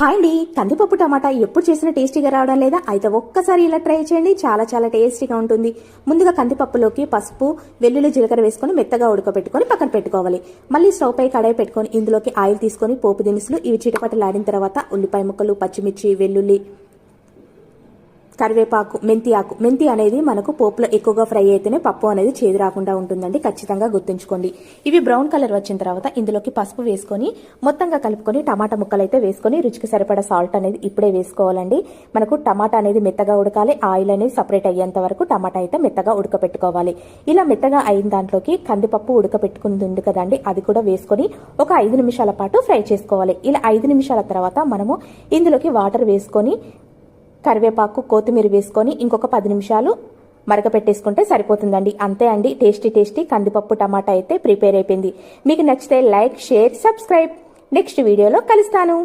Hi అండి, కందిపప్పు టమాటా ఎప్పుడు చేసిన టేస్టీగా రావడం లేదా? అయితే ఒక్కసారి ఇలా ట్రై చేయండి, చాలా చాలా టేస్టీగా ఉంటుంది. ముందుగా కందిపప్పులోకి పసుపు, వెల్లుల్లి, జీలకర్ర వేసుకొని మెత్తగా ఉడకబెట్టుకొని పక్కన పెట్టుకోవాలి. మళ్ళీ స్టవ్ పై కడాయి పెట్టుకొని ఇందులోకి ఆయిల్ తీసుకొని పోపు దినుసులు ఇవి చిటపటలాడిన తర్వాత ఉల్లిపాయ ముక్కలు, పచ్చిమిర్చి, వెల్లుల్లి, కరివేపాకు, మెంతి అనేది మనకు పోపులో ఎక్కువగా ఫ్రై అయితేనే పప్పు అనేది చేదు రాకుండా ఉంటుందండి, ఖచ్చితంగా గుర్తుంచుకోండి. ఇవి బ్రౌన్ కలర్ వచ్చిన తర్వాత ఇందులోకి పసుపు వేసుకొని మొత్తంగా కలుపుకొని టమాటా ముక్కలు అయితే వేసుకొని రుచికి సరిపడా సాల్ట్ అనేది ఇప్పుడే వేసుకోవాలండి. మనకు టమాటా అనేది మెత్తగా ఉడకాలి, ఆయిల్ అనేది సపరేట్ అయ్యేంత వరకు టమాటా అయితే మెత్తగా ఉడకపెట్టుకోవాలి. ఇలా మెత్తగా అయిన దాంట్లోకి కందిపప్పు ఉడకపెట్టుకుంది కదండి, అది కూడా వేసుకొని ఒక 5 నిమిషాల పాటు ఫ్రై చేసుకోవాలి. ఇలా 5 నిమిషాల తర్వాత మనము ఇందులోకి వాటర్ వేసుకొని కరివేపాకు, కొత్తిమీర వేసుకొని ఇంకొక 10 నిమిషాలు మరగపెట్టేసుకుంటే సరిపోతుందండి. అంతే అండి, టేస్టీ కందిపప్పు టమాటా అయితే ప్రిపేర్ అయిపోయింది. మీకు నచ్చితే లైక్, షేర్, సబ్స్క్రైబ్. నెక్స్ట్ వీడియోలో కలుస్తాను.